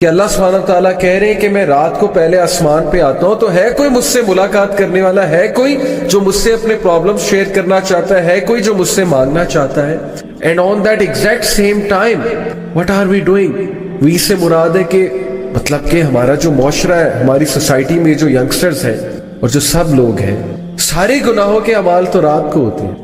کہ اللہ سبحانہ تعالیٰ کہہ رہے ہیں کہ میں رات کو پہلے آسمان پہ آتا ہوں، تو ہے کوئی مجھ سے ملاقات کرنے والا؟ ہے کوئی جو مجھ سے اپنے پرابلم شیئر کرنا چاہتا ہے کوئی جو مجھ سے مانگنا چاہتا ہے؟ And on that exact same time what are we doing? We سے مراد ہے کہ مطلب کہ ہمارا جو معاشرہ ہے، ہماری سوسائٹی میں جو ینگسٹرز ہیں اور جو سب لوگ ہیں، سارے گناہوں کے اعمال تو رات کو ہوتے ہیں۔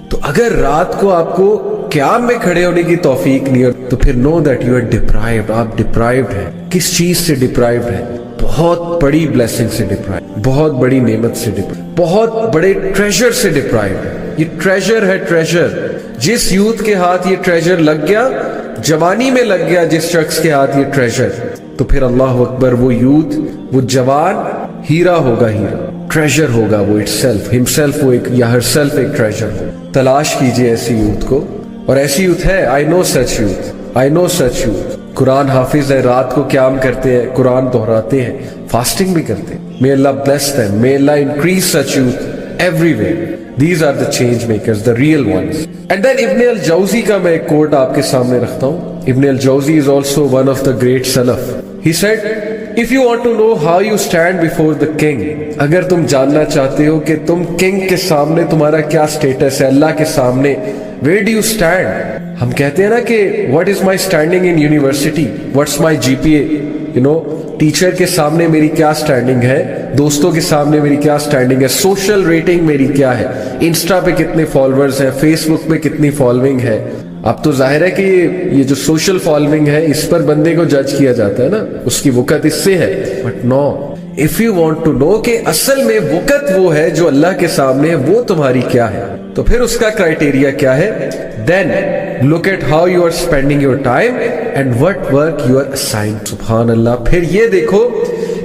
تو اگر رات کو آپ کو قیام میں کھڑے ہونے کی توفیق نہیں ہے تو پھر know that you are deprived. آپ ڈپرائیوڈ ہیں۔ کس چیز سے ڈپرائیوڈ ہیں؟ بہت بڑی بلیسنگ سے ڈپرائیوڈ، بہت بڑی نعمت سے ڈپرائیوڈ، بہت بڑے ٹریجر سے ڈپرائیوڈ ہے۔ یہ ٹریجر ہے، ٹریجر۔ جس یوتھ کے ہاتھ یہ ٹریجر لگ گیا، جوانی میں لگ گیا جس شخص کے ہاتھ یہ ٹریجر، تو پھر اللہ اکبر، وہ یوتھ، وہ جوان ہیرا ہوگا، ہیرا ٹریجر ہوگا، وہ ہمسیلف وہ ایک یا ہر سیلف ایک ٹریجر ہو۔ تلاش کیجئے ایسی یوتھ کو، اور ایسی یوتھ ہے۔ آئی نو سچ یوتھ، آئی نو سچ یوتھ۔ قرآن حافظ ہے، رات کو قیام کرتے ہیں، قرآن دہراتے ہیں، فاسٹنگ بھی کرتے ہیں۔ may Allah bless them, may Allah increase such youth everywhere. These are the change makers, the real ones. And then Ibn al-Jawzi کا میں ایک کوٹ آپ کے سامنے رکھتا ہوں۔ Ibn al-Jawzi is also one of the great Salaf. He said, if you want to know how you stand before the king، اگر تم جاننا چاہتے ہو کہ تم کنگ کے سامنے تمہارا کیا سٹیٹس ہے، اللہ کے سامنے where do you stand؟ ہم کہتے ہیں نا کہ what is my standing in university، what's my GPA، you know، teacher کے سامنے میری کیا سٹینڈنگ ہے، دوستوں کے سامنے میری کیا سٹینڈنگ ہے، سوشل ریٹنگ میری کیا ہے، انسٹا پہ کتنے فالوورز ہیں، فیس بک پہ کتنی فالوئنگ ہے۔ اب تو ظاہر ہے کہ یہ جو سوشل فالوئنگ ہے اس پر بندے کو جج کیا جاتا ہے نا، اس کی وقت اس سے ہے۔ But no, if you want to know کہ اصل میں وقت وہ ہے جو اللہ کے سامنے ہے، وہ تمہاری کیا ہے، تو پھر اس کا کرائٹیریا کیا ہے؟ دین look at how you are spending your time and what work you are assigned۔ سبحان اللہ۔ پھر یہ دیکھو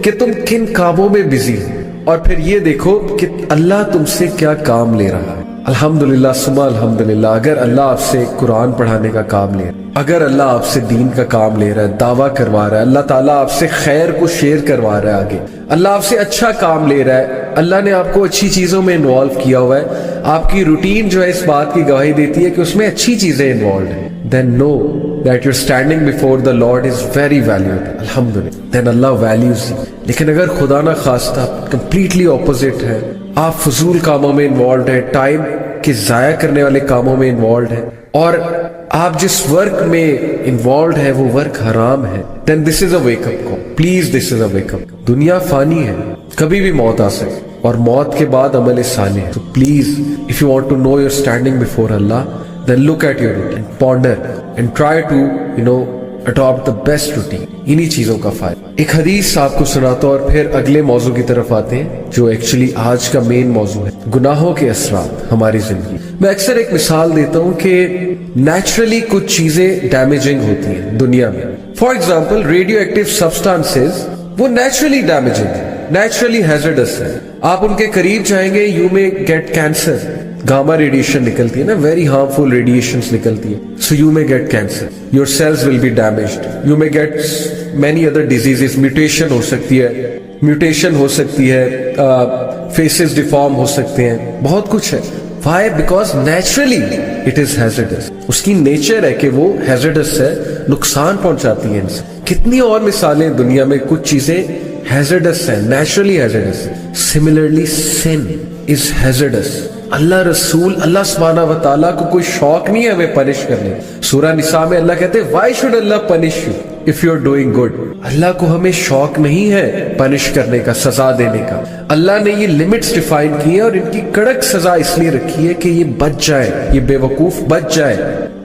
کہ تم کن کاموں میں بزی ہو، اور پھر یہ دیکھو کہ اللہ تم سے کیا کام لے رہا ہے۔ الحمدللہ ثم الحمدللہ، اگر اللہ آپ سے قرآن پڑھانے کا کام لے رہا ہے، اگر اللہ آپ سے دین کا کام لے رہا ہے، دعویٰ کروا رہا ہے، اللہ تعالیٰ آپ سے خیر کو شیئر کروا رہا ہے آگے، اللہ آپ سے اچھا کام لے رہا ہے، اللہ نے آپ کو اچھی چیزوں میں انوالو کیا ہوا ہے، آپ کی روٹین جو ہے اس بات کی گواہی دیتی ہے کہ اس میں اچھی چیزیں انوالوڈ ہیں، then know that your standing before the Lord is very valuable۔ الحمدللہ، then Allah values you۔ لیکن اگر خدا نہ خواستہ کمپلیٹلی اپوزٹ ہے، آپ فضول کاموں میں انوالوڈ ہیں، ٹائم کے ضائع کرنے والے کاموں میں انوالوڈ ہیں، اور آپ جس ورک میں انوالوڈ ہے وہ ورک حرام ہے، then this is a wake up call۔ please this is a wake up call۔ دنیا فانی ہے، کبھی بھی موت آ سکے، اور موت کے بعد عمل صالح ہے۔ تو please if you want to know your standing before Allah, then look at your routine، ponder and try to adopt the best routine۔ انہی چیزوں کا فائدہ۔ ایک حدیث آپ کو سناتا ہوں اور پھر اگلے موضوع کی طرف آتے ہیں جو ایکچولی آج کا مین موضوع ہے، گناہوں کے اثرات ہماری زندگی۔ میں اکثر ایک مثال دیتا ہوں کہ نیچرلی کچھ چیزیں ڈیمیجنگ ہوتی ہیں دنیا میں۔ For example radio active substances, وہ نیچرلی ڈیمیجنگ ہے، نیچرلی ہیزرڈس ہے، آپ ان کے قریب جائیں گے you may get cancer. Gama radiation نکلتی ہے نا، ویری ہارمفل ریڈیشنز نکلتی ہے، so you may get cancer, your cells will be damaged, you may get many other diseases, mutation ہو سکتی ہے، فیسز ڈیفارم ہو سکتے ہیں، بہت کچھ ہے۔ Why? Because naturally it is hazardous, اس کی نیچر ہے کہ وہ ہیزرڈس ہے، نقصان پہنچاتی ہے انسان۔ کتنی اور مثالیں دنیا میں، کچھ چیزیں ہیزرڈس ہیں، نیچرلی ہیزرڈس ہیں۔ سملرلی سن از ہیزرڈس۔ اللہ سبحانہ و تعالیٰ کو کوئی شوق نہیں ہے ہمیں پنش کرنے۔ سورہ نساء میں اللہ کہتے ہیں why should Allah punish you if you're doing good۔ اللہ کو ہمیں شوق نہیں ہے پنش کرنے کا، سزا دینے کا۔ اللہ نے یہ لمٹس ڈیفائن کی ہیں اور ان کی کڑک سزا اس لیے رکھی ہے کہ یہ بچ جائے، یہ بے وقوف بچ جائے،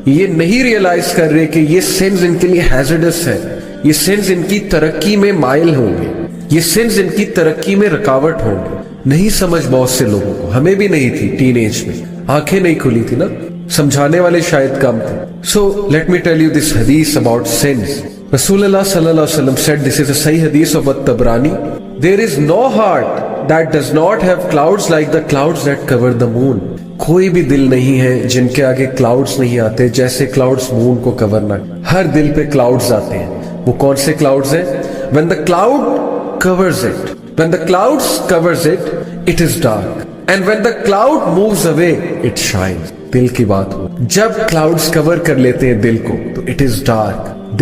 یہ نہیں ریئلائز کر رہے کہ یہ سنز ان کے لیے ہیزرڈس ہے، یہ سنز ان کی ترقی میں مائل ہوں گے، یہ سنز ان کی ترقی میں رکاوٹ ہوں گے۔ نہیں سمجھ بہت سے لوگوں کو، ہمیں بھی نہیں تھی، ٹین ایج میں آنکھیں نہیں کھلی تھی نا، سمجھانے والے شاید کم تھے۔ So let me tell you this حدیث اباؤٹ سنز۔ رسول اللہ صلی اللہ علیہ وسلم said, this is a صحیح حدیث of الطبرانی، there is no heart that does not have clouds like the clouds that cover the moon۔ کوئی بھی دل نہیں ہے جن کے آگے کلاؤڈز نہیں آتے جیسے کلاؤڈز مون کو کور نہ۔ ہر دل پہ کلاؤڈز آتے ہیں۔ وہ کون سے کلاؤڈز ہیں؟ when the cloud covers it، when the clouds covers it, it is dark, and when the cloud moves away, it shines۔ دل کی بات ہو، جب کلاؤڈز کور کر لیتے ہیں دل کو تو it is dark،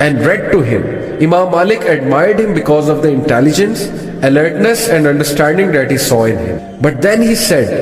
and read to him. Imam Malik admired him because of the intelligence, alertness and understanding that he saw in him. But then he said,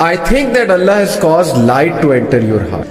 I think that Allah has caused light to enter your heart.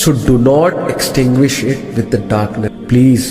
So do not extinguish it with the darkness. Please,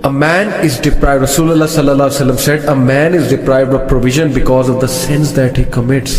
a man is deprived, Rasulullah sallallahu alaihi wasallam said, a man is deprived of provision because of the sins that he commits.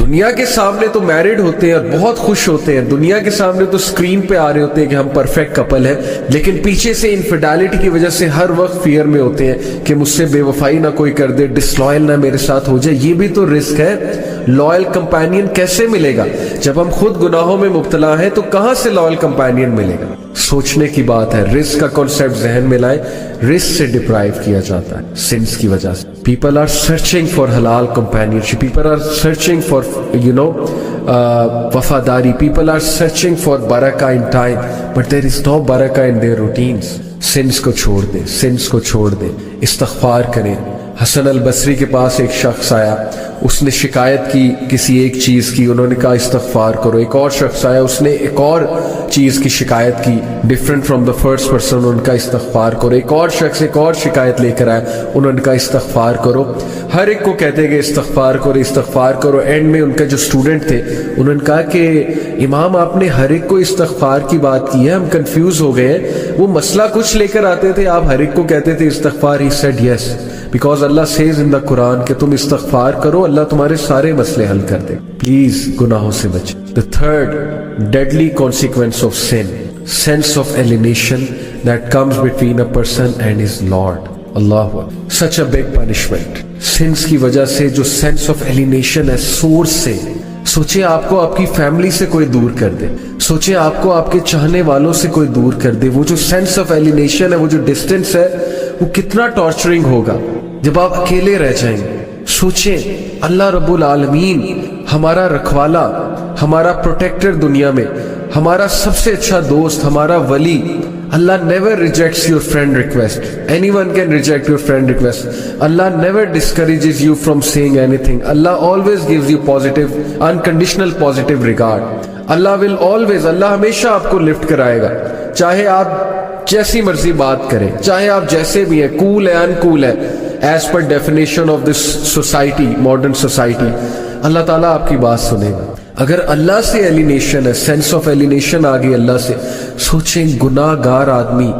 دنیا کے سامنے تو married ہوتے ہیں اور بہت خوش ہوتے ہیں, دنیا کے سامنے تو اسکرین پہ آ رہے ہوتے ہیں کہ ہم پرفیکٹ کپل ہیں, لیکن پیچھے سے انفیڈیلٹی کی وجہ سے ہر وقت فیئر میں ہوتے ہیں کہ مجھ سے بے وفائی نہ کوئی کر دے, ڈسلوئل نہ میرے ساتھ ہو جائے. یہ بھی تو رسک ہے. لوئل کمپینین کیسے ملے گا جب ہم خود گناہوں میں مبتلا ہیں؟ تو کہاں سے لوئل کمپینین ملے گا؟ سوچنے کی بات ہے. رسک کا کانسیپٹ ذہن میں لائے. رسک سے ڈپرائیو کیا جاتا ہے سنس کی وجہ سے. پیپل آر سرچنگ فار حلال companionship, people are searching for وفاداری, پیپل آر سرچنگ فار برکہ in time, but there is no برکہ ان دیئر روٹینز. سنس کو چھوڑ دیں, سنس کو چھوڑ دیں, استغفار کریں. حسن البصری کے پاس ایک شخص آیا, اس نے شکایت کی کسی ایک چیز کی, انہوں نے کہا استغفار کرو. ایک اور شخص آیا, اس نے ایک اور چیز کی شکایت کی different from the first person, انہوں نے کہا استغفار کرو. ایک اور شخص ایک اور شکایت لے کر آیا, انہوں نے کہا استغفار کرو. ہر ایک کو کہتے کہ استغفار کرو استغفار کرو. اینڈ میں ان کا جو اسٹوڈنٹ تھے انہوں نے کہا کہ امام آپ نے ہر ایک کو استغفار کی بات کی ہے, ہم کنفیوز ہو گئے ہیں. وہ مسئلہ کچھ لے کر آتے تھے, آپ ہر ایک کو کہتے تھے استغفار. ہی سیڈ یس, بیکاز اللہ سیز ان دا قرآن کہ تم استغفار کرو, اللہ تمہارے سارے مسئلے حل کر دے. پلیز گناہوں سے بچیں. The third deadly consequence of sin, sense of alienation that comes between a person and his Lord. Allah, such a big punishment. Sins کی وجہ سے جو sense of alienation ہے source سے, سوچیں آپ کو آپ کی فیملی سے کوئی دور کر دے, سوچیں آپ کو آپ کے چاہنے والوں سے کوئی دور کر دے. وہ جو سینس آف ایلینیشن ہے, وہ جو ڈسٹینس ہے, وہ کتنا ٹارچرنگ ہوگا جب آپ اکیلے رہ جائیں گے. سوچیں اللہ رب العالمین ہمارا رکھوالا, ہمارا پروٹیکٹر دنیا میں, ہمارا سب سے اچھا دوست, ہمارا ولی. Allah never rejects your friend request. Anyone can reject your friend request. Allah never discourages you from saying anything. Allah always gives you positive, unconditional positive regard. Allah will always, Allah ہمیشہ آپ کو lift کرائے گا, چاہے آپ جیسی مرضی بات کریں, چاہے آپ جیسے بھی ہیں, کول ہے انکول ہے, as per definition of this society, modern society. اللہ تعالیٰ آپ کی بات سنے گا. اگر اللہ سے ایلینیشن ہے, سینس آف ایلینیشن آ گئی اللہ سے, سوچیں گناہ گار آدمی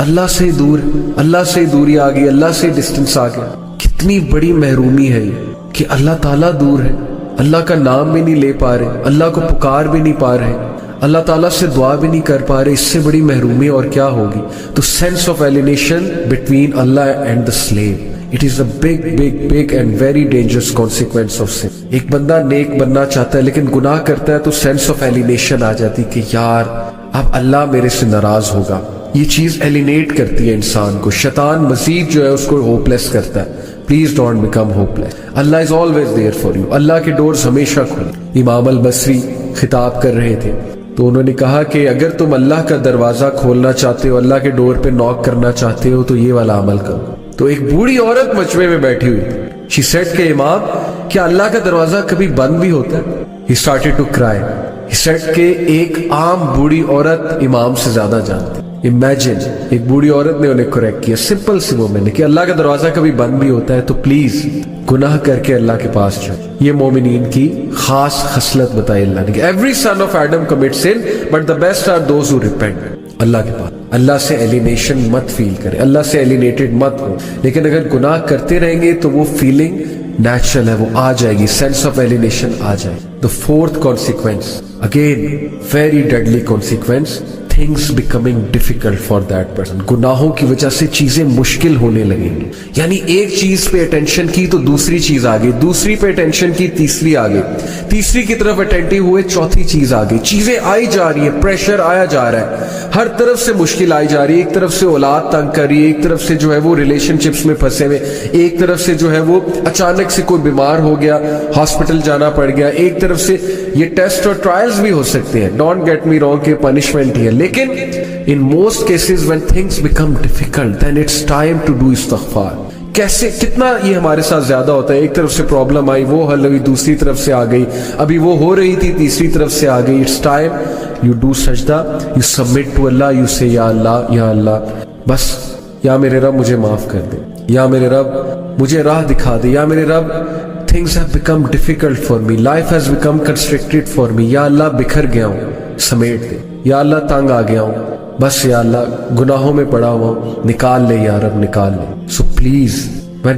اللہ سے دور, اللہ سے دوری آ گئی, اللہ سے ڈسٹنس آ گیا. کتنی بڑی محرومی ہے یہ کہ اللہ تعالیٰ دور ہے, اللہ کا نام بھی نہیں لے پا رہے, اللہ کو پکار بھی نہیں پا رہے, اللہ تعالیٰ سے دعا بھی نہیں کر پا رہے. اس سے بڑی محرومی اور کیا ہوگی؟ تو sense of alienation between Allah and the slave, it is a big big big and very dangerous consequence of sin. ایک بندہ نیک بننا چاہتا ہے لیکن گناہ کرتا ہے تو سینس آف ایلینیشن آ جاتی کہ یار اب اللہ میرے سے ناراض ہوگا. یہ چیز ایلینیٹ کرتی ہے انسان کو. شیطان مزید جو ہے اس کو ہوپ لیس کرتا ہے. Please don't become hopeless. اللہ is always there for you. اللہ کے ڈورز ہمیشہ کھلے. امام البصری خطاب کر رہے تھے تو انہوں نے کہا کہ اگر تم اللہ کا دروازہ کھولنا چاہتے ہو, اللہ کے ڈور پہ ناک کرنا چاہتے ہو, تو یہ والا عمل کرو. تو ایک بوڑھی عورت مجمع میں بیٹھی ہوئی تھی. She said کہ امام کیا اللہ کا دروازہ کبھی بند بھی ہوتا ہے؟ He started to cry. He said کہ ایک عام بوڑھی عورت امام سے زیادہ جانتی. Imagine ایک بوڑھی عورت نے انہیں کریکٹ کیا, سمپل سی مومنٹ ہے کہ اللہ کا دروازہ کبھی بند بھی ہوتا ہے, تو پلیز گناہ کر کے اللہ کے پاس جائیں. یہ مومنین کی خاص خصلت بتائی اللہ نے کہ every son of Adam commits sin but the best are those who repent. اللہ کے پاس اللہ سے ایلینیشن مت فیل کرے, اللہ سے ایلینیٹڈ مت ہو, لیکن اگر گناہ کرتے رہیں گے تو وہ فیلنگ نیچرل ہے, وہ آ جائے گی, سینس آف ایلینیشن آ جائے. The fourth consequence, again very deadly consequence, things becoming difficult for that person. گناہوں کی وجہ سے چیزیں مشکل ہونے لگیں گی. یعنی ایک چیز پہ اٹینشن کی تو دوسری چیز آ گئی, دوسری پہ اٹینشن کی تیسری آ گئی, تیسری کی طرف اٹینٹیو ہوئے چوتھی چیز آ گئی. چیزیں آئی جا رہی ہیں, پریشر آیا جا رہا ہے, ہر طرف سے مشکل آئی جا رہی ہے. ایک طرف سے اولاد تنگ کر رہی ہے, ایک طرف سے جو ہے وہ ریلیشن شپس میں پھنسے ہوئے, ایک طرف سے جو ہے وہ اچانک سے کوئی بیمار ہو گیا, ہاسپٹل جانا پڑ گیا, ایک طرف سے یہ ٹیسٹ اور ٹرائلز بھی ہو سکتے ہیں. ڈونٹ گیٹ می رانگ کہ پنشمنٹ ہی ہے, لیکن in most cases when things become difficult then it's time to do istighfar. کیسے کتنا یہ ہمارے ساتھ زیادہ ہوتا ہے. ایک طرف سے پرابلم آئی, وہ حل ہوئی, دوسری طرف سے آ گئی, ابھی وہ ہو رہی تھی, تیسری طرف سے آ گئی. It's time you do sajda, you submit to Allah, you say یا اللہ یا اللہ, بس یا میرے رب مجھے معاف کر دے, یا میرے رب مجھے راہ دکھا دے, یا میرے رب things have become difficult for me, life has become constricted for me, یا اللہ بکھر گیا ہوں, سمیٹ دے, یا اللہ تنگ آ گیا ہوں, بس یا اللہ گناہوں میں پڑا ہوا ہوں, نکال لے یا رب نکال لے. So please when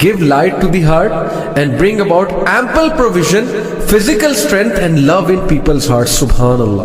give light to the heart and bring about ample provision, physical strength and love in people's hearts. Subhan Allah.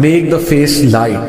make the face light.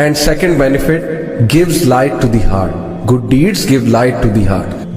And second benefit, gives light to the heart. Good deeds give light to the heart.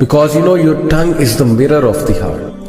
Because you know your tongue is the mirror of the heart.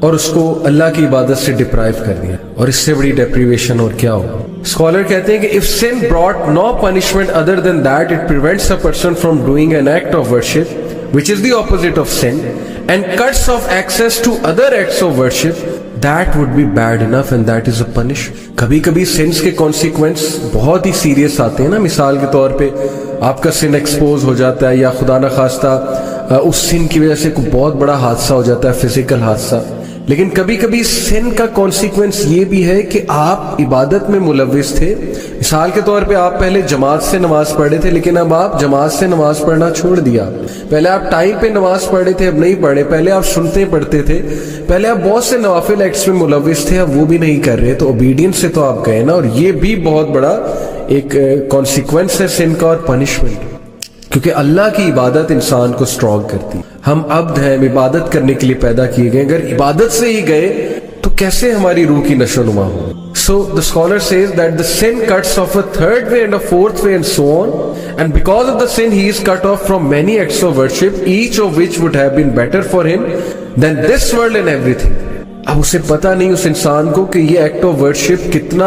اور اس کو اللہ کی عبادت سے deprive کر دیا, اور اس سے بڑی ڈیپریویشن اور کیا ہو. اسکالر کہتے ہیں کہ if sin brought no punishment other than that it prevents a person from doing an act of worship which is the opposite of sin and cuts off access to other acts of worship, that would be bad enough and that is a punishment. کبھی کبھی since کے consequence بہت ہی serious آتے ہیں نا. مثال کے طور پہ آپ کا سن ایکسپوز ہو جاتا ہے, یا خدا نخواستہ اس سن کی وجہ سے کوئی بہت بڑا حادثہ ہو جاتا ہے, فزیکل حادثہ. لیکن کبھی کبھی سن کا کانسیکوینس یہ بھی ہے کہ آپ عبادت میں ملوث تھے. مثال کے طور پہ آپ پہلے جماعت سے نماز پڑھے تھے, لیکن اب آپ جماعت سے نماز پڑھنا چھوڑ دیا. پہلے آپ ٹائم پہ نماز پڑھے تھے, اب نہیں پڑھے. پہلے آپ سنتے پڑھتے تھے, پہلے آپ بہت سے نوافل ایکٹس میں ملوث تھے, اب وہ بھی نہیں کر رہے. تو اوبیڈینس سے تو آپ گئے نا, اور یہ بھی بہت بڑا ایک کانسیکوینس ہے سن کا اور پنشمنٹ, کیونکہ اللہ کی عبادت انسان کو اسٹرانگ کرتی. ہم عبد ہیں, عبادت کرنے کے لیے پیدا کیے گئے. اگر عبادت سے ہی گئے تو کیسے ہماری روح کی نشو نما ہو. So the scholar says that the sin cuts off a third way and a fourth way and so on, and because of the sin he is cut off from many acts of worship, each of which would have been better for him than this world and everything. اب اسے پتا نہیں اس انسان کو کہ یہ act of worship کتنا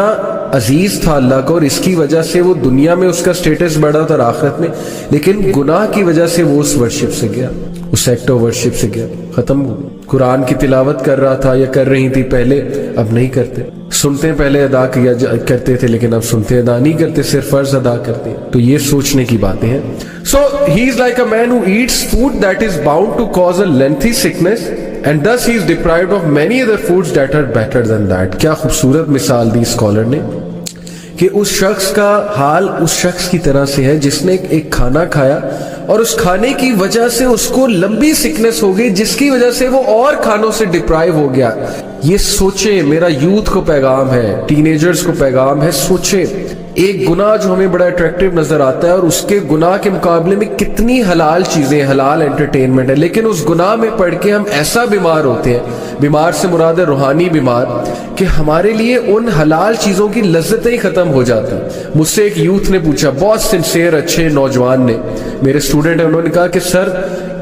عزیز تھا اللہ کو, اور اس کی وجہ سے وہ دنیا میں اس کا سٹیٹس بڑھا تھا اور آخرت میں, لیکن گناہ کی وجہ سے وہ اس ورشپ سے گیا, اس ایکٹ آف ورشپ سے گیا, ختم ہو. قرآن کی تلاوت کر رہا تھا یا کر رہی تھی پہلے, اب نہیں کرتے. سنتے پہلے ادا کیا کرتے تھے, لیکن اب سنتے ادا نہیں کرتے, صرف فرض ادا کرتے. تو یہ سوچنے کی باتیں ہیں. So he is like a man who eats food that is bound to cause a lengthy sickness and thus he is deprived of many other foods that are better than that. کیا خوبصورت مثال دی scholar نے کہ اس شخص کا حال اس شخص کی طرح سے ہے جس نے ایک کھانا کھایا اور اس کھانے کی وجہ سے اس کو لمبی سکنس ہو گئی, جس کی وجہ سے وہ اور کھانوں سے ڈپرائیو ہو گیا. یہ سوچیں, میرا یوتھ کو پیغام ہے, ٹین ایجرز کو پیغام ہے, سوچیں ایک گناہ جو ہمیں بڑا اٹریکٹیو نظر آتا ہے اور اس کے گناہ کے مقابلے میں کتنی حلال چیزیں, حلال انٹرٹینمنٹ ہے, لیکن اس گناہ میں پڑھ کے ہم ایسا بیمار ہوتے ہیں, بیمار سے مراد ہے روحانی بیمار, کہ ہمارے لیے ان حلال چیزوں کی لذتیں ہی ختم ہو جاتی. مجھ سے ایک یوتھ نے پوچھا, بہت سنسیئر اچھے نوجوان نے, میرے اسٹوڈنٹ ہیں, انہوں نے کہا کہ سر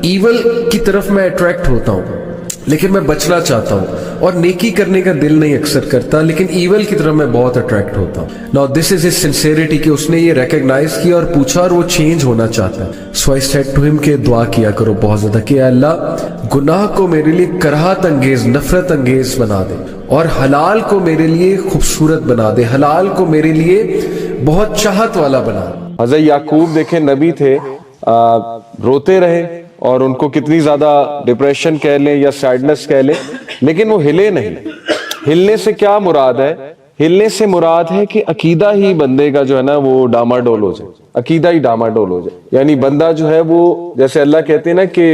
ایول کی طرف میں اٹریکٹ ہوتا ہوں لیکن میں بچنا چاہتا ہوں, اور نیکی کرنے کا دل نہیں اکثر کرتا, لیکن ایول کی طرف میں بہت اٹریکٹ ہوتا ہوں. Now this is his sincerity کہ اس نے یہ ریکگنائز کیا اور پوچھا, اور وہ چینج ہونا چاہتا ہے. So I said to him کہ دعا کیا کرو بہت زیادہ کہ اللہ گناہ کو میرے لیے کراہت انگیز, نفرت انگیز بنا دے, اور حلال کو میرے لیے خوبصورت بنا دے, حلال کو میرے لیے بہت چاہت والا بنا دے. حضرت یعقوب دیکھیں نبی تھے, روتے رہے اور ان کو کتنی زیادہ ڈپریشن کہہ لیں یا سیڈنس کہہ لیں, لیکن وہ ہلے نہیں. ہلنے سے کیا مراد ہے؟ ہلنے سے مراد ہے کہ عقیدہ ہی بندے کا جو ہے نا وہ ڈاماڈول ہو جائے, عقیدہ ہی ڈاماڈول ہو جائے. یعنی بندہ جو ہے وہ, جیسے اللہ کہتے ہیں نا کہ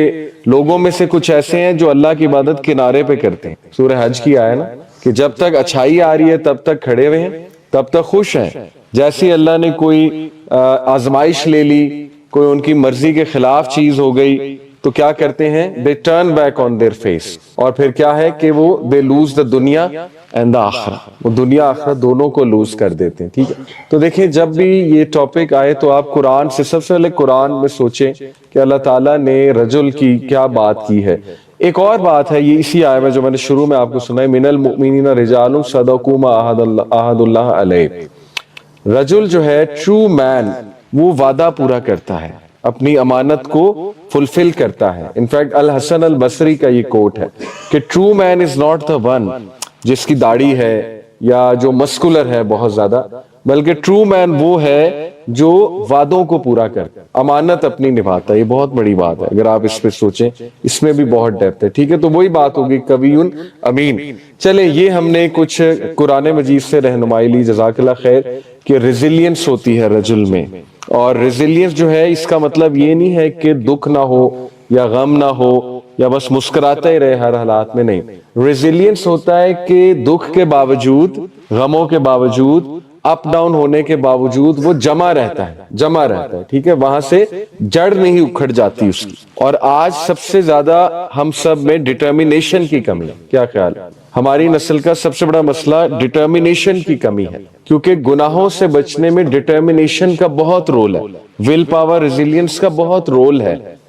لوگوں میں سے کچھ ایسے ہیں جو اللہ کی عبادت کنارے پہ کرتے ہیں, سورہ حج کی آیا نا کہ جب تک اچھائی آ رہی ہے تب تک کھڑے ہوئے ہیں, تب تک خوش ہیں. جیسے اللہ نے کوئی آزمائش لے لی, کوئی ان کی مرضی کے خلاف چیز ہو گئی, تو کیا کرتے ہیں؟ they turn back on their face. اور پھر کیا ہے کہ وہ they lose the دنیا and the آخرہ, وہ دنیا آخرت دونوں کو لوز کر دیتے ہیں. ٹھیک ہے, تو دیکھیں جب بھی یہ ٹاپک آئے تو آپ قرآن سے, سب سے پہلے قرآن میں سوچیں کہ اللہ تعالیٰ نے رجل کی کیا بات کی ہے. ایک اور بات ہے, یہ اسی آیت میں جو میں نے شروع میں آپ کو سنا ہے, من المؤمنین رجال صدقوا ما عاہد اللہ علیہ. رجل جو ہے ٹرو مین, وہ وعدہ پورا کرتا ہے, اپنی امانت کو فلفل کرتا ہے. انفیکٹ الحسن البصری کا یہ کوٹ ہے کہ true man is not the one جس کی داڑھی ہے یا جو مسکولر ہے بہت زیادہ, بلکہ ٹرو مین وہ ہے جو وعدوں کو پورا کرتا ہے, امانت اپنی نبھاتا ہے. یہ بہت بڑی بات ہے اگر آپ اس پہ سوچیں, اس میں بھی بہت ڈیپتھ ہے. ٹھیک ہے, تو وہی بات ہوگی قویٌ امین. چلیں یہ ہم نے کچھ قرآن مجید سے رہنمائی لی, جزاک اللہ خیر, کہ ریزیلینس ہوتی ہے رجل میں. اور ریزیلینس جو ہے اس کا مطلب یہ نہیں ہے کہ دکھ نہ ہو یا غم نہ ہو یا بس مسکراتا ہی رہے ہر حالات میں, نہیں. ریزیلینس ہوتا ہے کہ دکھ کے باوجود, غموں کے باوجود, اپ ڈاؤن ہونے کے باوجود وہ جمع رہتا ہے. ٹھیک ہے, وہاں سے جڑ نہیں اکھڑ جاتی اس کی. اور آج سب سے زیادہ ہم سب میں ڈٹرمینیشن کی کمی ہے. کیا خیال ہے؟ ہماری نسل کا سب سے بڑا مسئلہ ڈٹرمینیشن کی کمی ہے, کیونکہ گناہوں سے بچنے میں ڈٹرمینیشن کا بہت رول ہے, ول پاور, ریزیلینس کا بہت رول ہے.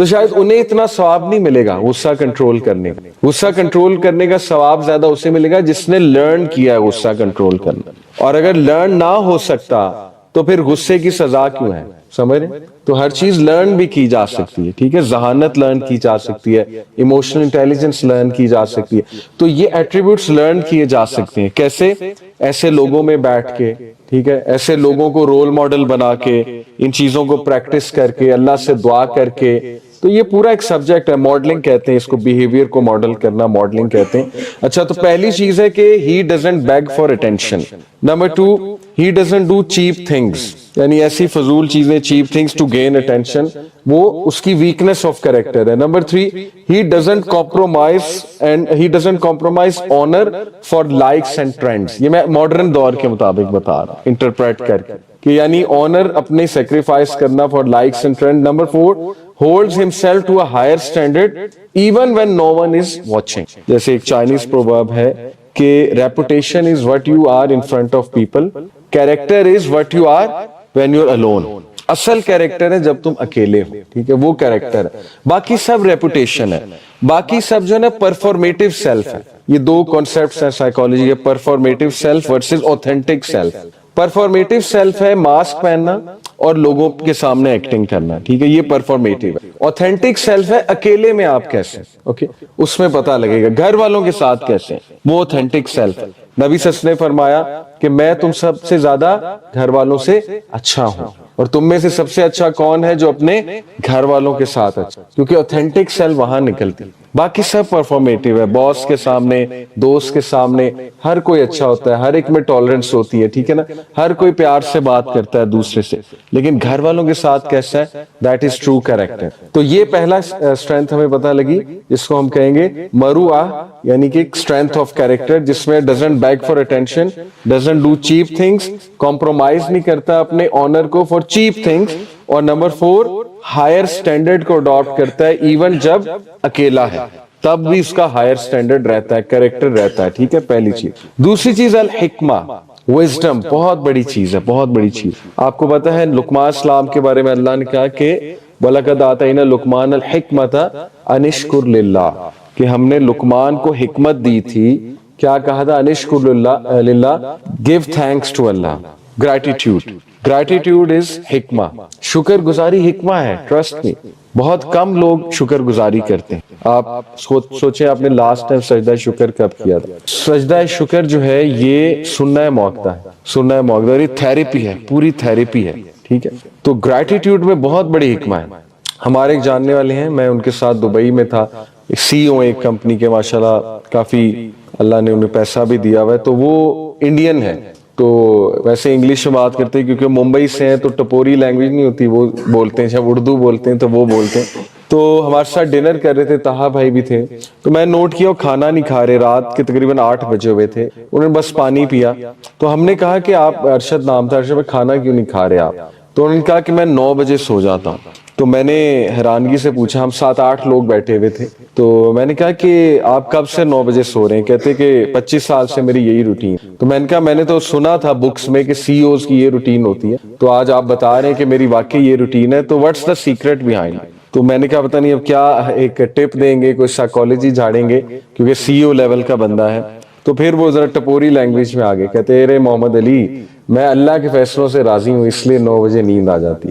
تو شاید انہیں اتنا ثواب نہیں ملے گا غصہ کنٹرول کرنے کا. غصہ کنٹرول کرنے کا ثواب زیادہ اسے ملے گا جس نے لرن کیا ہے غصہ کنٹرول کرنا. اور اگر لرن نہ ہو سکتا تو پھر غصے کی سزا کیوں ہے؟ سمجھ رہے؟ تو ہر چیز لرن بھی کی جا سکتی ہے. ٹھیک ہے، ذہانت لرن کی جا سکتی ہے، ایموشنل انٹیلیجنس لرن کی جا سکتی ہے. تو یہ ایٹریبیوٹس لرن کیے جا سکتے ہیں. کیسے؟ ایسے لوگوں میں بیٹھ کے، ٹھیک ہے، ایسے لوگوں کو رول ماڈل بنا کے، ان چیزوں کو پریکٹس کر کے، اللہ سے دعا کر کے. تو یہ پورا ایک سبجیکٹ ہے، ماڈلنگ کہتے ہیں اس کو، بیہیویئر کو ماڈل کرنا ماڈلنگ کہتے ہیں. اچھا، تو پہلی چیز ہے کہ he doesn't beg for attention. Number 2، he doesn't do cheap things, یعنی ایسی فضول چیزیں، cheap things to gain attention, وہ اس کی ویکنس آف کریکٹر ہے. Number 3، he doesn't compromise honour for likes and trends. یہ میں ماڈرن دور کے مطابق بتا رہا ہوں انٹرپریٹ کر کے، کہ یعنی آنر اپنے سیکریفائس کرنا for likes and trained. Number 4، holds himself to a higher standard even when no one is watching. جیسے ایک چائنیز پروورب ہے کہ reputation is what you are in front of people, character is what you are when you're alone. اصل character ہے جب تم اکیلے ہو، ٹھیک ہے، وہ کیریکٹر ہے. باقی سب ریپوٹیشن ہے، باقی سب جو ہے نا پرفارمیٹو سیلف ہے. یہ دو کانسیپٹس ہیں سائیکالوجی کے، performative self versus authentic self. Performative self ہے ماسک پہننا اور لوگوں کے سامنے ایکٹنگ کرنا، ٹھیک ہے، یہ پرفارمیٹو ہے. اوتھینٹک سیلف ہے اکیلے میں آپ کیسے، اوکے، اس میں پتہ لگے گا. گھر والوں کے ساتھ کیسے، وہ اوتھینٹک سیلف ہے. نبی صلی اللہ علیہ وسلم نے فرمایا کہ میں تم سب سے زیادہ گھر والوں سے اچھا ہوں، اور تم میں سے سب سے اچھا کون ہے جو اپنے گھر والوں کے ساتھ اچھا، کیونکہ اوتھینٹک سیلف وہاں نکلتی. باقی سب پرفارمیٹو ہے، باس کے سامنے، دوست کے سامنے ہر کوئی اچھا ہوتا ہے، ہر ایک میں ٹالرنس ہوتی ہے، ٹھیک ہے نا، ہر کوئی پیار سے بات کرتا ہے دوسرے سے. لیکن گھر والوں کے ساتھ کیسا ہے، دیٹ از ٹرو کیریکٹر. تو یہ پہلا اسٹرینتھ ہمیں پتہ لگی، جس کو ہم کہیں گے مروعہ، یعنی کہ اسٹرینتھ آف کیریکٹر، جس میں doesn't beg for attention, doesn't do cheap things, compromise نہیں کرتا اپنے آنر کو فار چیپ تھنگس. اور نمبر 4، ہائر اسٹینڈرڈ کو اڈاپٹ کرتا ہے ایون جب اکیلا ہے، تب بھی اس کا ہائر اسٹینڈرڈ رہتا ہے، کریکٹر رہتا ہے. ٹھیک ہے، پہلی چیز. دوسری چیز الحکمہ، وزڈم، بہت بڑی چیز ہے، بہت بڑی چیز. آپ کو پتا ہے لقمان السلام کے بارے میں اللہ نے کہا کہ وَلَقَدْ آتَيْنَا لُقْمَانَ الْحِكْمَةَ أَنِ اشْكُرْ لِلَّهِ، کہ ہم نے لقمان کو حکمت دی تھی. کیا کہا تھا؟ أَنِ اشْكُرْ لِلَّهِ، give thanks to Allah، gratitude. gratitude is حکمہ، شکر گزاری حکمہ ہے. ٹرسٹ می، بہت کم لوگ شکر گزاری کرتے ہیں. آپ سوچیں آپ نے لاسٹ ٹائم سجدہ شکر کب کیا تھا؟ سجدہ شکر جو ہے یہ سنہ موقدہ ہے، سنہ موقدہ، اور یہ تھیریپی ہے، پوری تھیریپی ہے. ٹھیک ہے، تو گریٹیٹیوڈ میں بہت بڑی حکمہ ہے. ہمارے ایک جاننے والے ہیں، میں ان کے ساتھ دبئی میں تھا، سی او ایک کمپنی کے، ماشاءاللہ کافی اللہ نے انہیں پیسہ بھی دیا ہوا ہے. تو وہ انڈین ہے، تو ویسے انگلش میں بات کرتے ہیں کیونکہ ممبئی سے ہیں، تو ٹپوری لینگویج نہیں ہوتی، وہ بولتے ہیں، جب اردو بولتے ہیں تو وہ بولتے ہیں. تو ہمارے ساتھ ڈنر کر رہے تھے، طہا بھائی بھی تھے. تو میں نوٹ کیا وہ کھانا نہیں کھا رہے، رات کے تقریباً 8 بجے ہوئے تھے. انہوں نے بس پانی پیا. تو ہم نے کہا کہ آپ، ارشد نام تھا، ارشد بھائی کھانا کیوں نہیں کھا رہے آپ؟ تو انہوں نے کہا کہ میں 9 بجے سو جاتا ہوں. تو میں نے حیرانگی سے پوچھا، ہم 7-8 لوگ بیٹھے ہوئے تھے، تو میں نے کہا کہ آپ کب سے 9 بجے سو رہے ہیں؟ کہتے کہ 25 سال سے میری یہی روٹین. تو میں نے کہا میں نے تو سنا تھا بکس میں کہ سی اوز کی یہ روٹین ہوتی ہے، تو آج آپ بتا رہے ہیں کہ میری واقعی یہ روٹین ہے، تو واٹس دا سیکرٹ بیہائنڈ؟ تو میں نے کہا پتہ نہیں اب کیا ایک ٹپ دیں گے، کوئی سائیکالوجی جھاڑیں گے، کیونکہ سی او لیول کا بندہ ہے. تو پھر وہ ذرا ٹپوری لینگویج میں آگے کہتے رے محمد علی، میں اللہ کے فیصلوں سے راضی ہوں، اس لیے 9 بجے نیند آ جاتی.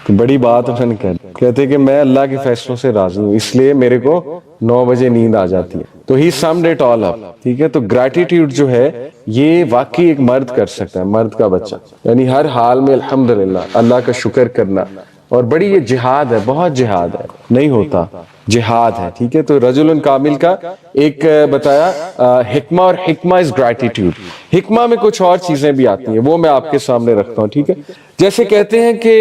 تو بڑی بات انہوں نے کہتے کہ میں اللہ کے فیصلوں سے راضی ہوں، اس لیے میرے کو 9 بجے نیند آ جاتی ہے. تو ہی سمڈ اٹ آل اپ. ٹھیک ہے، تو گریٹیٹیوڈ جو ہے یہ واقعی ایک مرد کر سکتا ہے، مرد کا بچہ، یعنی ہر حال میں الحمدللہ اللہ کا شکر کرنا. اور بڑی یہ جہاد ہے، بہت جہاد ہے، نہیں ہوتا، جہاد ہے. ٹھیک ہے، تو رجل کامل کا ایک بتایا حکمہ، اور حکمہ از گریٹیٹیوڈ. حکمہ میں کچھ اور چیزیں بھی آتی ہیں، وہ میں آپ کے سامنے رکھتا ہوں. ٹھیک ہے، جیسے کہتے ہیں کہ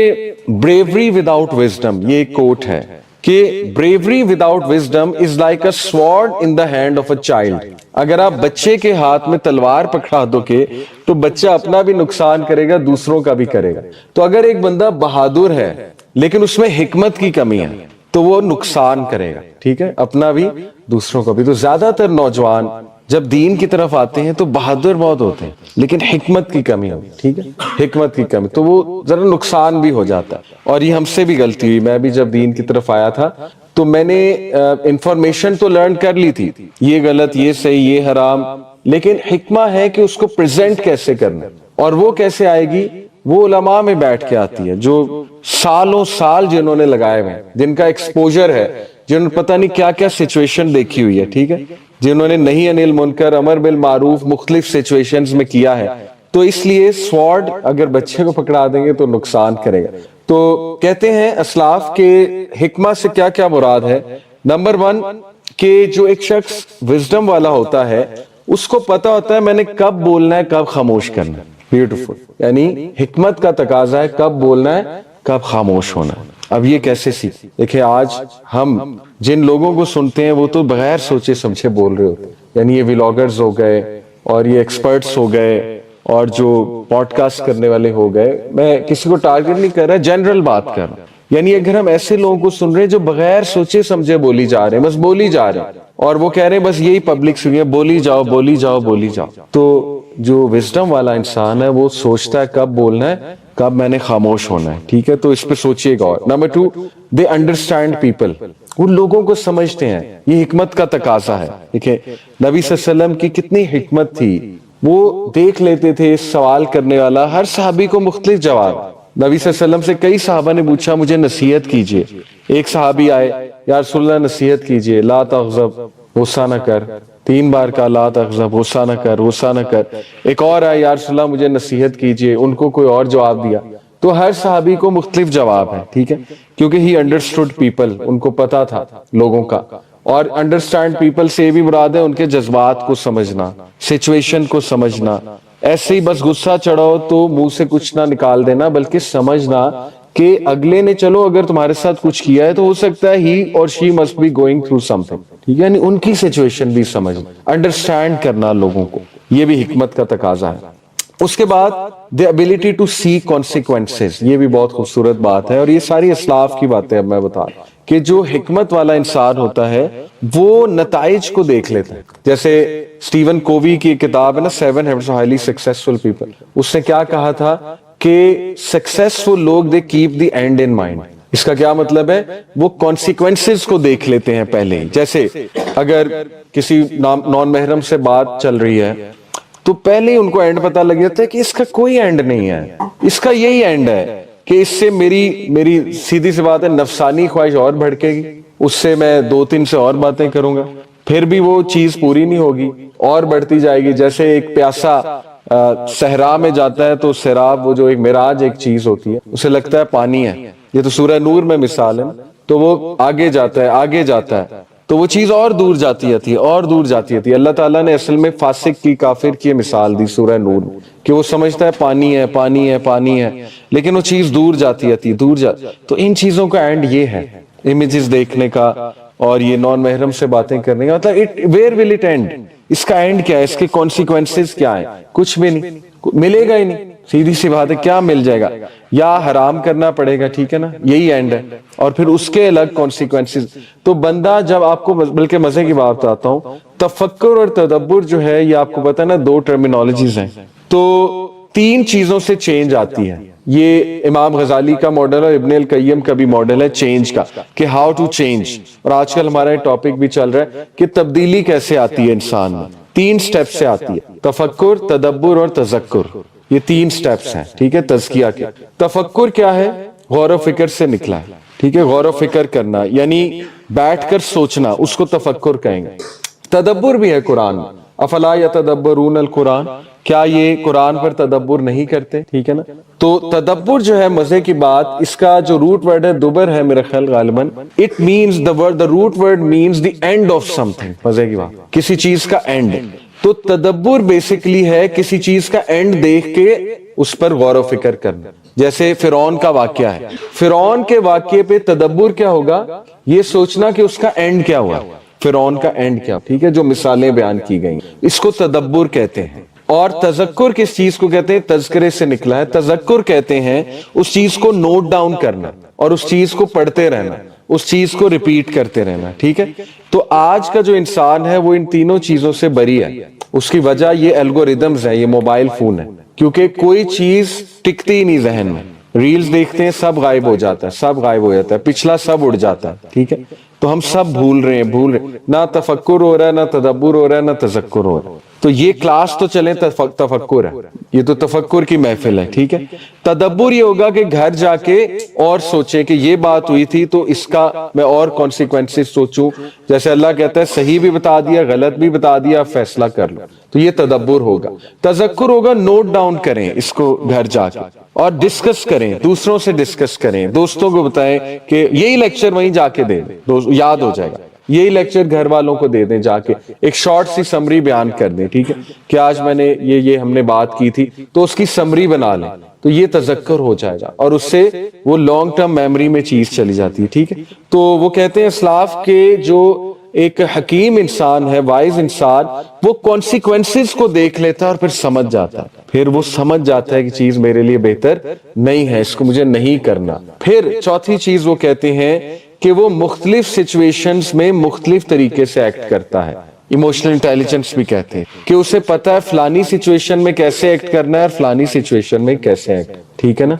bravery without wisdom، یہ ایک کوٹ ہے کہ bravery without wisdom is like a sword in the hand of a child. اگر آپ بچے کے ہاتھ میں تلوار پکڑا دو گے تو بچہ اپنا بھی نقصان کرے گا، دوسروں کا بھی کرے گا. تو اگر ایک بندہ بہادر ہے لیکن اس میں حکمت کی کمی ہے تو وہ نقصان کرے گا، ٹھیک ہے، اپنا بھی دوسروں کا بھی. تو زیادہ تر نوجوان جب دین کی طرف آتے ہیں تو بہادر بہت ہوتے ہیں لیکن حکمت کی کمی ہوگی, ٹھیک ہے, حکمت کی کمی, تو وہ ذرا نقصان بھی ہو جاتا ہے. اور یہ ہم سے بھی غلطی ہوئی. میں بھی جب دین کی طرف آیا تھا تو میں نے انفارمیشن تو لرن کر لی تھی, یہ غلط, یہ صحیح, یہ حرام, لیکن حکمہ ہے کہ اس کو پریزنٹ کیسے کرنا, اور وہ کیسے آئے گی, وہ علماء میں بیٹھ کے آتی ہے جو سالوں سال جنہوں نے لگائے ہوئے, جن کا ایکسپوجر ہے, جنہوں نے پتہ نہیں کیا کیا سچویشن دیکھی ہوئی ہے, ٹھیک ہے, جنہوں نے نہیں انل منکر امر بالمعروف مختلف سچویشنز میں کیا ہے. تو اس لیے سوارڈ اگر بچے کو پکڑا دیں گے تو نقصان کرے گا. تو کہتے ہیں اسلاف کے حکمہ سے کیا کیا مراد ہے. نمبر 1 کہ جو ایک شخص وزڈم والا ہوتا ہے اس کو پتا ہوتا ہے میں نے کب بولنا ہے کب خاموش کرنا ہے. بیوٹیفل, یعنی حکمت کا تقاضا ہے کب بولنا ہے کب خاموش ہونا ہے. اب یہ کیسے سیکھ, دیکھیں آج ہم جن لوگوں کو سنتے ہیں وہ تو بغیر سوچے سمجھے بول رہے ہوتے ہیں, یعنی یہ ولاگرز ہو گئے اور یہ ایکسپرٹس ہو گئے اور جو پوڈ کاسٹ کرنے والے ہو گئے. میں کسی کو ٹارگٹ نہیں کر رہا, جنرل بات کر رہا ہوں. یعنی اگر ہم ایسے لوگوں کو سن رہے ہیں جو بغیر سوچے سمجھے بولی جا رہے ہیں, بس بولی جا رہے ہیں, اور وہ کہہ رہے ہیں بس یہی پبلک سنی ہے, بولی جاؤ بولی جاؤ بولی جاؤ. تو جو وزڈم والا انسان ہے وہ سوچتا ہے کب بولنا ہے کب میں نے خاموش ہونا ہے, ٹھیک ہے, تو اس پہ سوچئے گا. اور نمبر 2 دے انڈرسٹینڈ پیپل, وہ لوگوں کو سمجھتے ہیں, یہ حکمت کا تقاضا ہے. دیکھیں نبی صلی اللہ علیہ وسلم کی کتنی حکمت تھی, وہ دیکھ لیتے تھے سوال کرنے والا ہر صحابی کو مختلف جواب. نبی صلی اللہ علیہ وسلم سے کئی صحابہ نے پوچھا مجھے نصیحت کیجئے. ایک صحابی آئے, یا رسول اللہ نصیحت کیجئے, لا تغضب, غصہ نہ کر. 3 بار کہا لا تغضب, غصہ نہ کر, غصہ نہ کر. ایک اور آئے, یا رسول اللہ مجھے نصیحت کیجئے, ان کو کوئی اور جواب دیا. تو ہر صحابی کو مختلف جواب ہے, ٹھیک ہے, کیونکہ ہی انڈرسٹوڈ پیپل, ان کو پتا تھا لوگوں کا. اور انڈرسٹینڈ پیپل سے بھی مراد ہے ان کے جذبات کو سمجھنا, سچویشن کو سمجھنا. ایسے ہی بس غصہ چڑھاؤ تو منہ سے کچھ نہ نکال دینا, بلکہ سمجھنا کہ اگلے نے چلو اگر تمہارے ساتھ کچھ کیا ہے تو ہو سکتا ہے ہی اور she must be going through something, ٹھیک ہے, یعنی ان کی سچویشن بھی سمجھنا, انڈرسٹینڈ کرنا لوگوں کو, یہ بھی حکمت کا تقاضا ہے. اس کے بعد the ability to see consequences, یہ بھی بہت خوبصورت بات ہے, اور یہ ساری اسلاف کی باتیں اب میں بتا رہا ہوں کہ جو حکمت والا انسان ہوتا ہے وہ نتائج کو دیکھ لیتا ہے. جیسے سٹیون کووی کی کتاب ہے نا 7 Habits of Highly Successful People, اس نے کیا کہا تھا کہ سکسیسفل لوگ they keep the end in mind. اس کا کیا مطلب ہے, وہ کانسیکوینسز کو دیکھ لیتے ہیں پہلے ہی. جیسے اگر کسی نان محرم سے بات چل رہی ہے تو پہلے ہی ان کو اینڈ پتا لگ جاتا ہے کہ اس کا کوئی اینڈ نہیں ہے, اس کا یہی اینڈ ہے کہ اس سے میری سیدھی سی بات ہے نفسانی خواہش اور بھڑکے گی, اس سے میں 2-3 سے اور باتیں کروں گا, پھر بھی وہ چیز پوری نہیں ہوگی, اور بڑھتی جائے گی. جیسے ایک پیاسا صحرا میں جاتا ہے تو سیراب, وہ جو ایک معراج ایک چیز ہوتی ہے, اسے لگتا ہے پانی ہے, یہ تو سورہ نور میں مثال ہے, تو وہ آگے جاتا ہے آگے جاتا ہے تو وہ چیز اور دور جاتی ہے اور دور جاتی ہے. اللہ تعالیٰ نے اصل میں فاسق کی کافر کی مثال دی سورہ نور کہ وہ سمجھتا ہے پانی ہے پانی ہے پانی ہے, لیکن وہ چیز دور جاتی ہے دور جاتی. تو ان چیزوں کا اینڈ یہ ہے, امیجز دیکھنے کا اور یہ نان محرم سے باتیں کرنے کا, مطلب ویئر ول اٹ اینڈ, اس کا اینڈ کیا ہے, اس کے کانسیکوینسز کیا ہیں, کچھ بھی نہیں, ملے گا ہی نہیں. سیدھی سی بات ہے, کیا مل جائے گا, یا حرام کرنا پڑے گا, ٹھیک ہے نا, یہی اینڈ ہے, اور پھر اس کے الگ کانسیکوینسز. تو بندہ جب آپ کو, بلکہ مزے کی بات بتاتا ہوں, تفکر اور تدبر جو ہے یہ آپ کو پتا ہے نا 2 ٹرمینالوجیز ہیں, تو 3 چیزوں سے چینج آتی ہے. یہ امام غزالی کا ماڈل اور ابن القیم کا بھی ماڈل ہے چینج کا, کہ ہاؤ ٹو چینج. اور آج کل ہمارا ٹاپک بھی چل رہا ہے کہ تبدیلی کیسے آتی ہے انسان میں. 3 سٹیپ سے آتی ہے, تفکر, تدبر اور تذکر. یہ 3 سٹیپس ہیں, ٹھیک ہے, تزکیہ کے. تفکر کیا ہے, غور و فکر سے نکلا ہے, ٹھیک ہے, غور و فکر کرنا یعنی بیٹھ کر سوچنا, اس کو تفکر کہیں گے. تدبر بھی ہے قرآن, افلا یتدبرون القرآن, کیا یہ قرآن پر تدبر نہیں کرتے, ٹھیک ہے نا. تو تدبر جو ہے مزے کی بات, اس کا جو روٹ ورڈ ہے دبر ہے میرا خیال غالباً, it means the root word means the end of something. مزے کی بات, کسی چیز کا اینڈ. تو تدبر بیسیکلی ہے کسی چیز کا اینڈ دیکھ کے اس پر غور و فکر کرنا. جیسے فرعون کا واقعہ ہے, فرعون کے واقعے پہ تدبر کیا ہوگا, یہ سوچنا کہ اس کا اینڈ کیا ہوا, فرعون کا اینڈ کیا, ٹھیک ہے, جو مثالیں بیان کی گئی, اس کو تدبر کہتے ہیں. اور تذکر کس چیز کو کہتے ہیں, تذکرے سے نکلا ہے. تذکر کہتے ہیں اس چیز کو نوٹ ڈاؤن کرنا اور اس چیز کو پڑھتے رہنا. اس چیز کو ریپیٹ کرتے رہنا. ٹھیک ہے, تو آج کا جو انسان ہے وہ ان تینوں چیزوں سے بری ہے. اس کی وجہ یہ الگوریدمز ہے, یہ موبائل فون ہے, کیونکہ کوئی چیز ٹکتی ہی نہیں ذہن میں. ریلز دیکھتے ہیں, سب غائب ہو جاتا ہے, سب غائب ہو جاتا ہے, پچھلا سب اڑ جاتا ہے. ٹھیک ہے, تو ہم سب بھول رہے ہیں, نہ تفکر ہو رہا ہے, نہ تدبر ہو رہا ہے, نہ تذکر ہو رہا ہے. تو یہ کلاس تو چلے تفکر ہے, یہ تو تفکر کی محفل ہے. ٹھیک ہے, تدبر یہ ہوگا کہ گھر جا کے اور سوچیں کہ یہ بات ہوئی تھی تو اس کا میں اور کانسیکوینسز سوچوں. جیسے اللہ کہتا ہے صحیح بھی بتا دیا, غلط بھی بتا دیا, فیصلہ کر لو. تو یہ تدبر ہوگا. تذکر ہوگا, نوٹ ڈاؤن کریں اس کو گھر جا کے اور ڈسکس کریں, دوسروں سے ڈسکس کریں, دوستوں کو بتائیں کہ یہی لیکچر وہیں جا کے دے دیں, یاد ہو جائے گا. یہی لیکچر گھر والوں کو دے دیں, جا کے ایک شارٹ سی سمری بیان کر دیں. ٹھیک ہے, کہ آج میں نے یہ ہم نے بات کی تھی, تو اس کی سمری بنا لیں. تو یہ تذکر ہو جائے گا اور اس سے وہ لانگ ٹرم میموری میں چیز چلی جاتی ہے. ٹھیک ہے, تو وہ کہتے ہیں اسلاف کے جو ایک حکیم انسان ہے, وائز انسان, وہ کانسیکوینسز کو دیکھ لیتا ہے اور پھر سمجھ جاتا ہے. پھر وہ سمجھ جاتا ہے کہ چیز میرے لیے بہتر نہیں ہے, اس کو مجھے نہیں کرنا. پھر چوتھی چیز وہ کہتے ہیں کہ وہ مختلف سچویشنز میں مختلف طریقے سے ایکٹ کرتا ہے. ایموشنل انٹیلیجنس بھی کہتے ہیں کہ اسے پتا ہے فلانی سچویشن میں کیسے ایکٹ کرنا ہے اور فلانی سچویشن میں کیسے ایکٹ. ٹھیک ہے نا,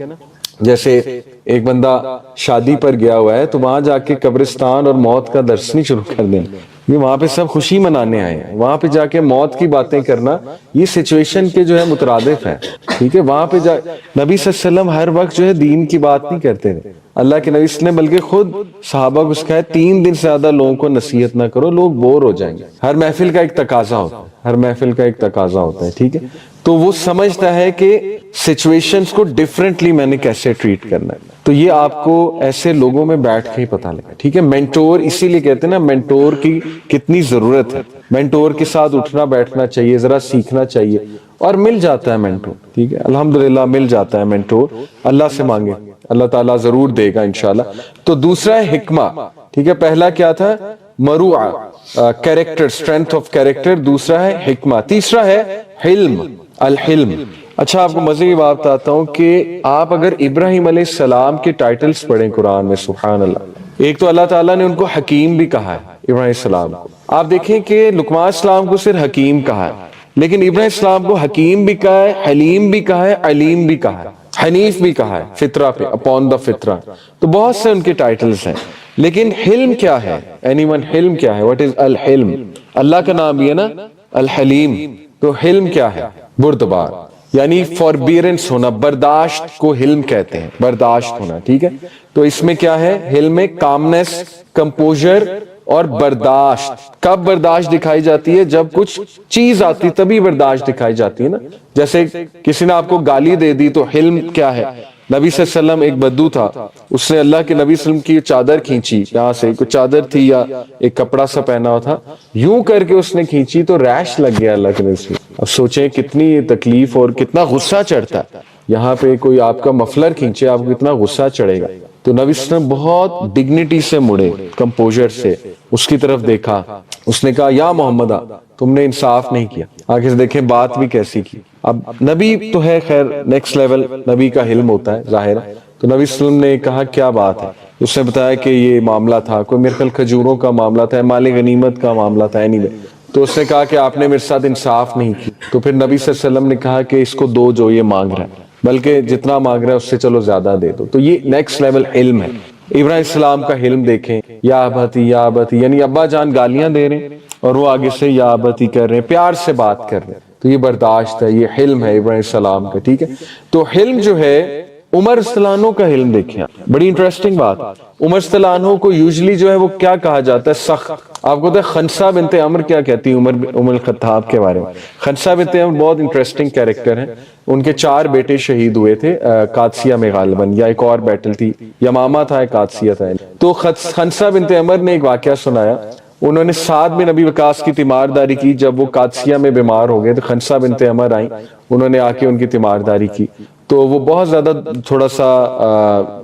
جیسے ایک بندہ شادی پر گیا ہوا ہے تو وہاں جا کے قبرستان اور موت کا درس نہیں شروع کر دیں. یہ وہاں پہ سب خوشی منانے آئے ہیں, وہاں پہ جا کے موت کی باتیں کرنا یہ سچویشن کے جو ہے مترادف ہے. ٹھیک ہے, وہاں پہ نبی صلی اللہ علیہ وسلم ہر وقت جو ہے دین کی بات نہیں کرتے تھے. اللہ کے نبی نے بلکہ خود صحابہ کو سکھایا 3 دن سے زیادہ لوگوں کو نصیحت نہ کرو, لوگ بور ہو جائیں گے. ہر محفل کا ایک تقاضا ہوتا ہے, ہر محفل کا ایک تقاضا ہوتا ہے. ٹھیک ہے, تو وہ سمجھتا ہے کہ سچویشنز کو ڈیفرنٹلی میں نے کیسے ٹریٹ کرنا ہے. تو یہ آپ کو ایسے لوگوں میں بیٹھ کے ہی پتہ لگا. ٹھیک ہے, مینٹور اسی لیے کہتے ہیں نا مینٹور کی کتنی ضرورت ہے. مینٹور کے ساتھ اٹھنا بیٹھنا چاہیے, ذرا سیکھنا چاہیے, اور مل جاتا ہے مینٹور. ٹھیک ہے, الحمدللہ مل جاتا ہے مینٹور. اللہ سے مانگے, اللہ تعالیٰ ضرور دے گا انشاءاللہ. تو دوسرا ہے حکمہ. ٹھیک ہے, پہلا کیا تھا مروعہ, کیریکٹر, اسٹرینتھ آف کیریکٹر. دوسرا ہے حکمہ. تیسرا ہے حلم, الحلم. اچھا, آپ کو مزے کی بات بتاتا ہوں کہ آپ اگر ابراہیم علیہ السلام کے ٹائٹلز پڑھیں قرآن میں, سبحان اللہ, ایک تو اللہ تعالیٰ نے ان کو حکیم بھی کہا ہے ابراہیم علیہ السلام کو. آپ دیکھیں کہ لقمان السلام کو صرف حکیم کہا ہے, لیکن ابراہیم السلام کو حکیم بھی کہا ہے, حلیم بھی کہا ہے, علیم بھی کہا ہے, حنیف بھی کہا ہے, فطرہ پہ, اپون دا فطرہ. تو بہت سے ان کے ٹائٹلز ہیں. لیکن حلم کیا ہے, اینی ون, حلم کیا ہے, واٹ از الحلم؟ اللہ کا نام بھی ہے نا الحلیم. تو حلم کیا ہے؟ بردبار, یعنی فوربیرنس ہونا, برداشت کو حلم کہتے ہیں, برداشت ہونا. ٹھیک ہے, تو اس میں کیا ہے, حلم میں کامنس, کمپوزر اور برداشت. کب برداشت دکھائی جاتی ہے؟ جب کچھ چیز آتی تبھی برداشت دکھائی جاتی ہے نا. جیسے کسی نے آپ کو گالی دے دی تو حلم کیا ہے؟ نبی صلی اللہ علیہ وسلم, ایک بدو تھا, اس نے اللہ کے نبی صلی اللہ علیہ وسلم کی چادر کھینچی, یہاں سے کوئی چادر تھی یا ایک کپڑا سا پہنا ہوا تھا, یوں کر کے اس نے کھینچی تو ریش لگ گیا اللہ کے نبی صلی اللہ علیہ وسلم. اب سوچیں کتنی تکلیف اور کتنا غصہ چڑھتا ہے. یہاں پہ کوئی آپ کا مفلر کھینچے, آپ کو کتنا غصہ چڑھے گا. تو نبی صلی اللہ علیہ وسلم بہت ڈگنیٹی سے مڑے, کمپوزر سے اس کی طرف دیکھا, اس نے کہا یا محمد تم نے انصاف نہیں کیا. آگے سے دیکھیں بات بھی کیسی کی. اب نبی تو ہے, خیر نیکسٹ لیول نبی کا علم ہوتا ہے ظاہر ہے. تو نبی صلی اللہ علیہ وسلم نے کہا کیا بات ہے؟ اس نے بتایا کہ یہ معاملہ تھا, کوئی میرے خیال کھجوروں کا معاملہ تھا, مال غنیمت کا معاملہ تھا, اینی وے. تو اس نے کہا کہ آپ نے میرے ساتھ انصاف نہیں کی. تو پھر نبی صلی اللہ علیہ وسلم نے کہا کہ اس کو دو جو یہ مانگ رہا ہے, بلکہ جتنا مانگ رہا ہے اس سے چلو زیادہ دے دو. تو یہ نیکسٹ لیول علم ہے. ابراہیم السلام کا علم دیکھیں, یا ابتی یا ابتی, یعنی ابا جان گالیاں دے رہے ہیں اور وہ آگے سے یا ابتی کر رہے ہیں, پیار سے بات کر رہے ہیں. تو یہ برداشت ہے, یہ حلم ہے ابراہیم السلام کا. ٹھیک ہے, تو حلم جو ہے, عمر رضی اللہ عنہ کا حلم دیکھیں, بڑی انٹرسٹنگ بات. عمر رضی اللہ عنہ کو یوزلی جو ہے وہ کیا کہا جاتا ہے, سخت. آپ کو پتہ ہے خنسہ بنت عمر کیا کہتی ہے عمر الخطاب کے بارے میں؟ خنسہ بنت عمر بہت انٹرسٹنگ کیریکٹر ہیں. ان کے 4 بیٹے شہید ہوئے تھے قادسیہ میں غالباً, یا ایک اور بیٹل تھی, یمامہ تھا, قادسیہ تھا. تو خنسہ بنت عمر نے ایک واقعہ سنایا. انہوں نے سعد بن ابی وقاص کی تیمارداری کی. جب وہ قادسیہ میں بیمار ہو گئے تو خنسہ بنت عمر آئیں, انہوں نے آ کے ان کی تیمارداری کی. تو وہ بہت زیادہ تھوڑا سا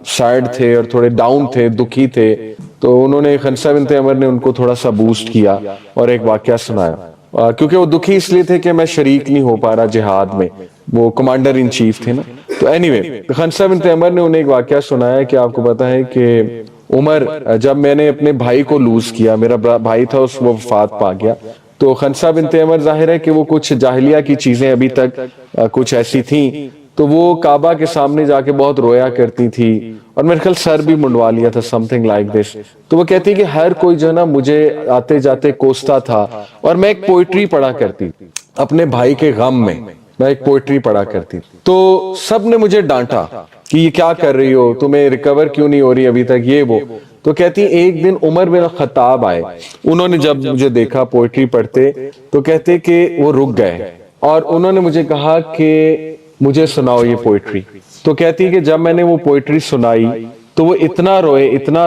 سیڈ تھے اور تھوڑے ڈاؤن تھے, دکھی تھے. تو انہوں نے, خنسہ بنت عمر نے ان کو تھوڑا سا بوسٹ کیا اور ایک واقعہ سنایا, کیونکہ وہ دکھی اس لیے تھے کہ میں شریک نہیں ہو پا رہا جہاد میں, وہ کمانڈر ان چیف تھے نا. تو اینی وے, خنسہ بنت عمر نے انہیں ایک واقعہ سنایا کہ آپ کو پتا ہے کہ عمر جب میں نے اپنے بھائی کو لوز کیا, میرا بھائی تھا اس وہ وفات پا گیا, تو خنسا بنت عمر ظاہر ہے کہ وہ کچھ جاہلیہ کی چیزیں ابھی تک کچھ ایسی تھیں, تو وہ کعبہ کے سامنے جا کے بہت رویا کرتی تھی, اور میرے خیال سر بھی منڈوا لیا تھا, سم تھنگ لائک دس. تو وہ کہتی کہ ہر کوئی جو ہے نا مجھے آتے جاتے کوستا تھا, اور میں ایک پوئٹری پڑھا کرتی اپنے بھائی کے غم میں, میں ایک پوئٹری پڑھا کرتی, تو سب نے مجھے ڈانٹا کہ یہ کیا کر رہی ہو, تمہیں ریکور کیوں نہیں ہو رہی ابھی تک, یہ وہ. تو کہتی ایک دن عمر بن خطاب آئے, انہوں نے جب مجھے دیکھا پوئٹری پڑھتے تو کہتے کہ وہ رک گئے, اور انہوں نے مجھے کہا کہ مجھے سناؤ یہ پوئٹری. تو کہتی کہ جب میں نے وہ پوئٹری سنائی تو وہ اتنا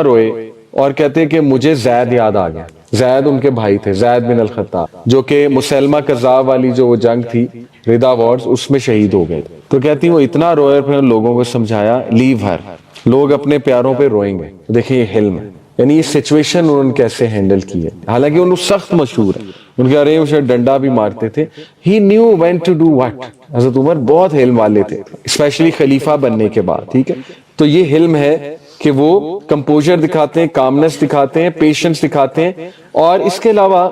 روئے, اور کہتے کہ مجھے زید یاد آ گیا. زید ان کے بھائی تھے, زید بن الخطاب, جو کہ مسلمہ کذاب والی جو وہ جنگ تھی, ردا وارز, اس میں شہید ہو گئے. تو کہتی وہ اتنا روئے, پھر لوگوں کو سمجھایا لیو ہر, لوگ اپنے پیاروں پہ روئیں گے. دیکھیں یہ حلم ہے, یعنی یہ سچویشن انہوں نے کیسے ہینڈل کی ہے, حالانکہ انہوں سخت مشہور ہے, ان کے ارے اسے ڈنڈا بھی مارتے تھے. He knew when to do what. حضرت عمر بہت حلم والے تھے, اسپیشلی خلیفہ بننے کے بعد, ٹھیک ہے. تو یہ حلم ہے کہ وہ کمپوزر دکھاتے ہیں, کامنس دکھاتے ہیں, پیشنس دکھاتے ہیں, اور اس کے علاوہ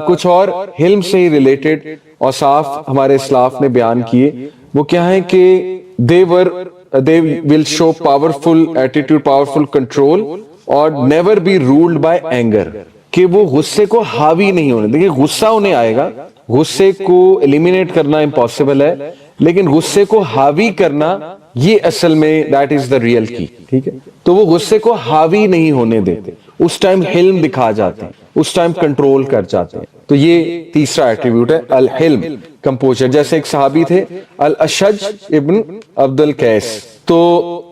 کچھ اور حلم سے ہی ریلیٹڈ اوصاف ہمارے اسلاف نے بیان کیے. وہ کیا ہے کہ they will show powerful attitude, powerful control, اور never be ruled by anger, کہ وہ غصے کو حاوی نہیں ہونے. دیکھیں غصہ انہیں آئے گا, غصے کو ایلیمینیٹ کرنا امپاسبل ہے, لیکن غصے کو حاوی کرنا یہ اصل میں that is the real key, ٹھیک ہے. تو وہ غصے کو حاوی نہیں ہونے دیتے, اس ٹائم حلم دکھا جاتے ہیں, اس ٹائم کنٹرول کر جاتے ہیں. تو یہ تیسرا ایٹریبیوٹ ہے الحلم, کمپوزر. جیسے ایک صحابی تھے الاشج ابن عبد القیس, تو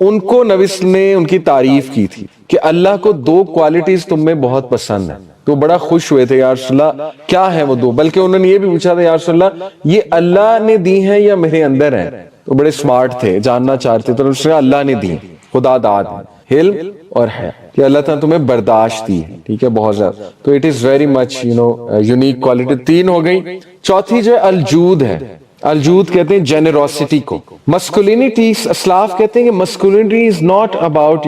ان کو نبی صلی اللہ علیہ وسلم نے ان کی تعریف کی تھی کہ اللہ کو 2 کوالٹیز تم میں بہت پسند ہیں. تو بڑا خوش ہوئے تھے, یا رسول اللہ کیا ہے وہ 2, بلکہ انہوں نے یہ بھی پوچھا تھا یا رسول اللہ یہ اللہ نے دی ہیں یا میرے اندر ہیں. تو بڑے سمارٹ تھے, جاننا چاہتے, تو اللہ نے دی, خدا داد ہے, حلم اور ہے, کہ اللہ تعالیٰ تمہیں برداشت دی ہے, ٹھیک ہے, بہت زیادہ. تو it is very much unique quality. 3 ہو گئی. چوتھی جو ہے الجود ہے. الجود کہتے ہیں جنروسٹی کو. مسکولینٹی, اسلاف کہتے ہیں کہ مسکولینٹی از ناٹ اباؤٹ